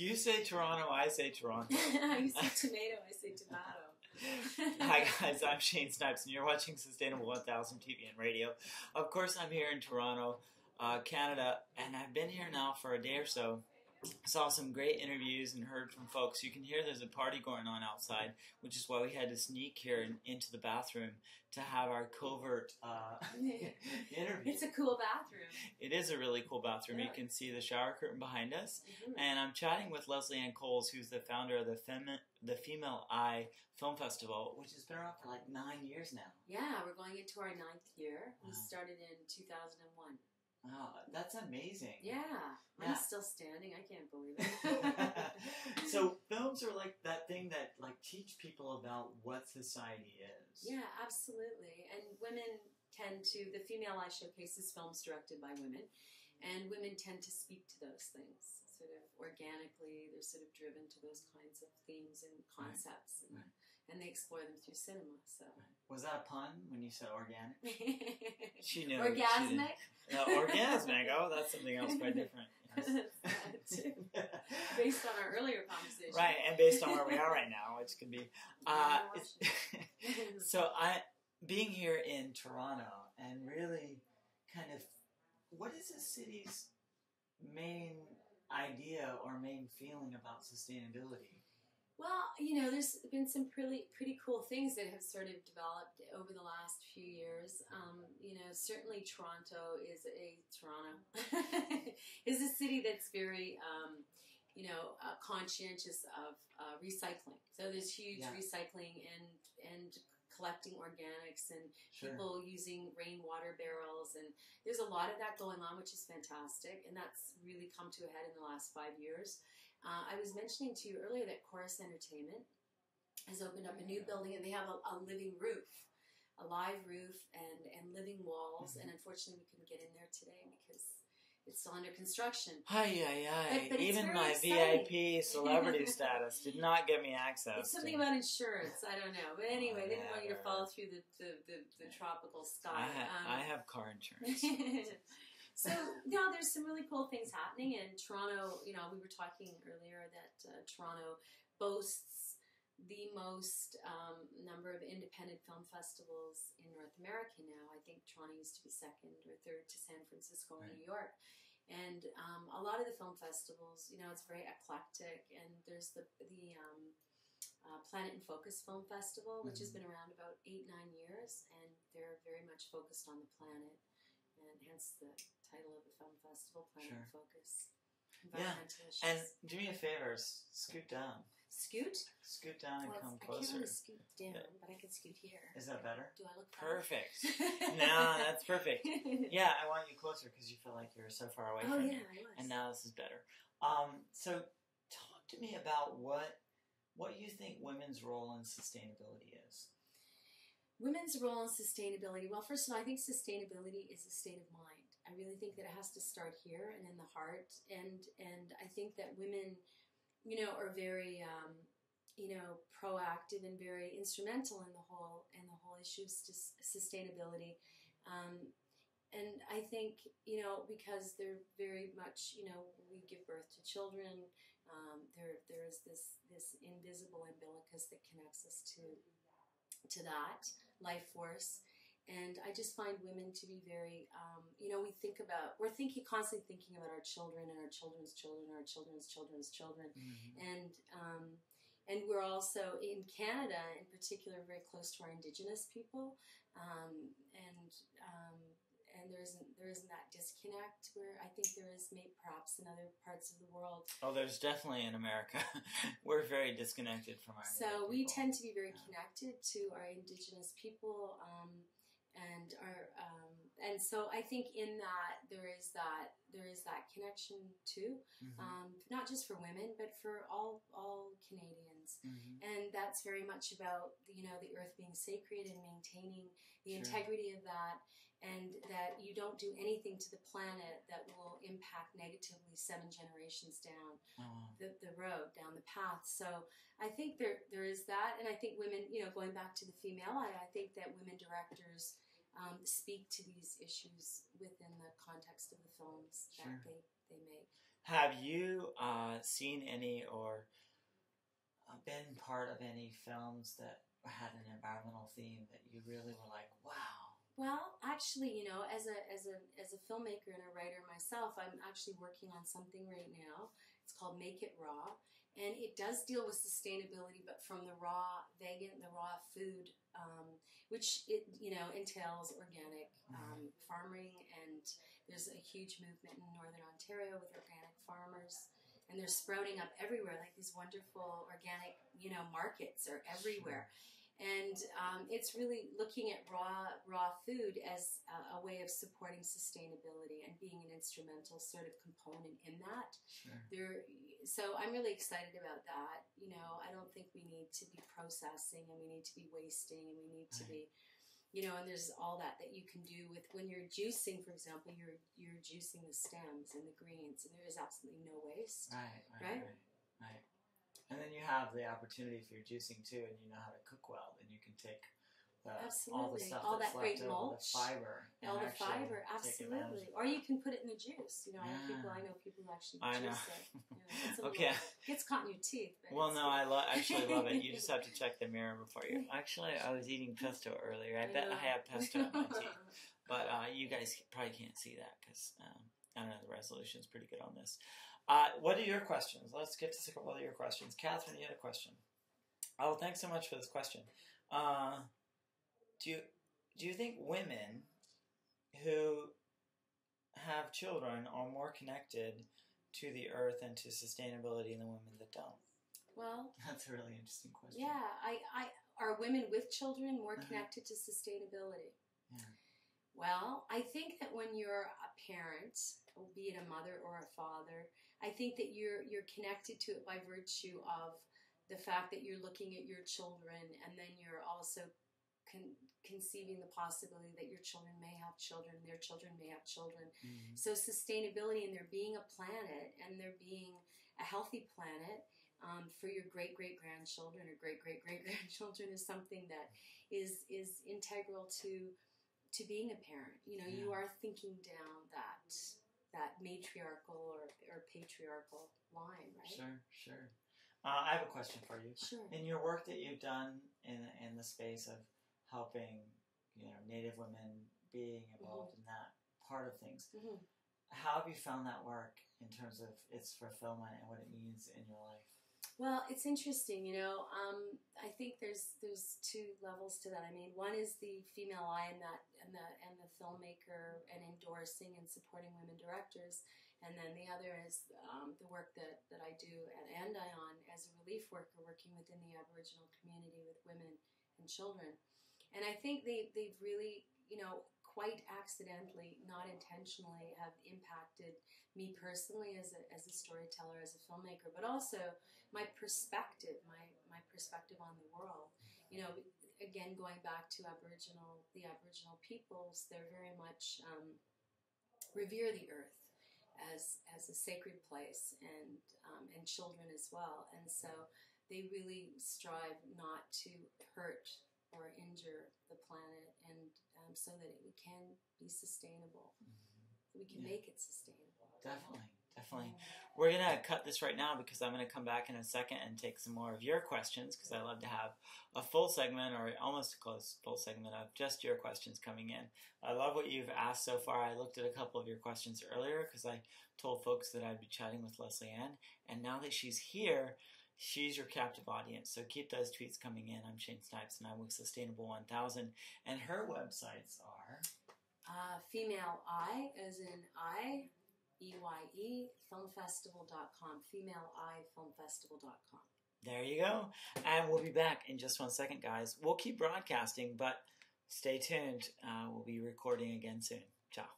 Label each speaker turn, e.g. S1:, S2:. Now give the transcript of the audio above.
S1: You say Toronto, I say Toronto.
S2: You say tomato, I say tomato.
S1: Hi guys, I'm Shane Snipes and you're watching Sustainable 1000 TV and radio. Of course I'm here in Toronto, Canada, and I've been here now for a day or so. Saw some great interviews and heard from folks. You can hear there's a party going on outside, which is why we had to sneak here into the bathroom to have our covert interview.
S2: It's a cool bathroom.
S1: It is a really cool bathroom.
S2: Yeah.
S1: You can see the shower curtain behind us.
S2: Mm-hmm.
S1: And I'm chatting with Leslie Ann Coles, who's the founder of the Female Eye Film Festival, which has been around for like 9 years now.
S2: Yeah, we're going into our 9th year. We
S1: Wow.
S2: started in 2001.
S1: Wow, that's amazing.
S2: Yeah,
S1: Yeah.
S2: I'm still standing. I can't believe it.
S1: So films are like that thing that like teach people about what society is.
S2: Yeah, absolutely. And women tend to, the Female Eye showcases films directed by women, and women tend to speak to those things sort of organically. They're sort of driven to those kinds of themes and concepts,
S1: Right.
S2: and they explore them through cinema. So,
S1: Was that a pun when you said organic? She knew.
S2: orgasmic.
S1: Orgasmic. Oh, that's something else quite different. Yes.
S2: That too. Based on our earlier conversation,
S1: Right, and based on where we are right now, which could be. So being here in Toronto and really kind of, what is the city's main idea or main feeling about sustainability?
S2: Well, you know, there's been some pretty cool things that have sort of developed over the last few years. You know, certainly Toronto is a city that's very, conscientious of recycling. So there's huge recycling and collecting organics and people using rainwater barrels, and there's a lot of that going on, which is fantastic, and that's really come to a head in the last 5 years. I was mentioning to you earlier that Chorus Entertainment has opened up a new building, and they have a living roof, a live roof and living walls, and unfortunately we couldn't get in there today because it's still under construction.
S1: But even my
S2: exciting.
S1: VIP celebrity status did not give me access.
S2: It's something about insurance. I don't know. But anyway, they didn't want you to fall through the tropical sky.
S1: I have car insurance.
S2: So, no, there's some really cool things happening in Toronto. You know, we were talking earlier that Toronto boasts the most number of independent film festivals in North America now. I think Toronto used to be second or third to San Francisco and New York. And a lot of the film festivals, you know, it's very eclectic. And there's the Planet in Focus Film Festival, which has been around about 8-9 years, and they're very much focused on the planet, and hence the title of the film festival, Planet in Focus. Environmental issues.
S1: And do me a favor, scoot down.
S2: Scoot?
S1: Scoot down and come
S2: I
S1: closer.
S2: can't really scoot down, but I can scoot here.
S1: Is that better?
S2: Do I look
S1: perfect? No, that's perfect. Yeah, I want you closer because you feel like you're so far away from me.
S2: I was.
S1: And now this is better. So talk to me about what you think women's role in sustainability is.
S2: Women's role in sustainability. Well, first of all, I think sustainability is a state of mind. I really think that it has to start here and in the heart. And I think that women, you know, are very, proactive and very instrumental in the whole issue of sustainability. And I think, you know, because they're very much, you know, we give birth to children. There is this invisible umbilicus that connects us to that life force. And I just find women to be very, we're constantly thinking about our children and our children's children, our children's children's children. Mm-hmm. And we're also, in Canada in particular, very close to our Indigenous people. And there isn't that disconnect where I think there is perhaps in other parts of the world.
S1: Oh, there's definitely in America. We're very disconnected from our
S2: So
S1: Native
S2: we
S1: people.
S2: tend to be very connected to our Indigenous people, and so I think in that there is that connection too, not just for women but for all Canadians, and that's very much about the earth being sacred and maintaining the integrity of that, and that you don't do anything to the planet that will impact negatively 7 generations down the road, down the path. So I think there is that, and I think women, going back to the female eye, I think that women directors speak to these issues within the context of the films that they make.
S1: Have you seen any or been part of any films that had an environmental theme that you really were like, wow?
S2: Well, actually, as a filmmaker and a writer myself, I'm actually working on something right now. It's called Make It Raw, and it does deal with sustainability, but from the raw vegan, the raw food, which it entails organic farming, and there's a huge movement in Northern Ontario with organic farmers, and they're sprouting up everywhere. Like these wonderful organic, markets are everywhere. And it's really looking at raw food as a way of supporting sustainability and being an instrumental sort of component in that.
S1: Sure.
S2: So I'm really excited about that. I don't think we need to be processing, and we need to be wasting, and we need to be, and there's all that you can do with when you're juicing, for example, you're juicing the stems and the greens, and there is absolutely no waste.
S1: Right. And then you have the opportunity if you're juicing too, and you know how to cook well, then you can take all the stuff
S2: all
S1: that's
S2: that great
S1: left over,
S2: mulch,
S1: the fiber,
S2: all the fiber, absolutely. Or you can put it in the juice. I know people who actually juice it.
S1: Okay.
S2: It gets caught in your teeth.
S1: Well, no, I actually love it. You just have to check the mirror before you. Actually, I was eating pesto earlier. I bet I have pesto in my teeth, but you guys probably can't see that because I don't know. The resolution is pretty good on this. What are your questions? Let's get to a couple of your questions. Catherine, you had a question. Oh, thanks so much for this question. Do you think women who have children are more connected to the earth and to sustainability than women that don't?
S2: Well,
S1: that's a really interesting question.
S2: Yeah, are women with children more connected to sustainability?
S1: Yeah.
S2: Well, I think that when you're a parent, be it a mother or a father, I think that you're connected to it by virtue of the fact that you're looking at your children, and then you're also conceiving the possibility that your children may have children, their children may have children. Mm-hmm. So sustainability and there being a planet, and there being a healthy planet for your great-great-grandchildren or great-great-great-grandchildren is something that is integral to being a parent. You are thinking down that matriarchal or patriarchal line, right?
S1: Sure. I have a question for you.
S2: Sure.
S1: In your work that you've done in the space of helping, Native women being involved in that part of things, how have you found that work in terms of its fulfillment and what it means in your life?
S2: Well, it's interesting, I think there's two levels to that. I mean, one is the female eye and the filmmaker and endorsing and supporting women directors, and then the other is the work that I do at Andion as a relief worker, working within the Aboriginal community with women and children. And I think they've really, quite accidentally, not intentionally, have impacted me personally as a storyteller, as a filmmaker, but also my perspective on the world. Again, going back to the Aboriginal peoples, they're very much revere the earth as a sacred place, and children as well. And so they really strive not to hurt or injure the planet, and so that it can be sustainable. We can make it sustainable.
S1: Definitely. We're going to cut this right now because I'm going to come back in a second and take some more of your questions, because I love to have a full segment, or almost a close full segment, of just your questions coming in. I love what you've asked so far. I looked at a couple of your questions earlier because I told folks that I'd be chatting with Leslie Ann, and now that she's here, she's your captive audience. So keep those tweets coming in. I'm Shane Snipes, and I'm with Sustainable 1000, and her websites are
S2: Female Eye, as in I, EYE, filmfestival.com, femaleeyefilmfestival.com.
S1: There you go. And we'll be back in just 1 second, guys. We'll keep broadcasting, but stay tuned. We'll be recording again soon. Ciao.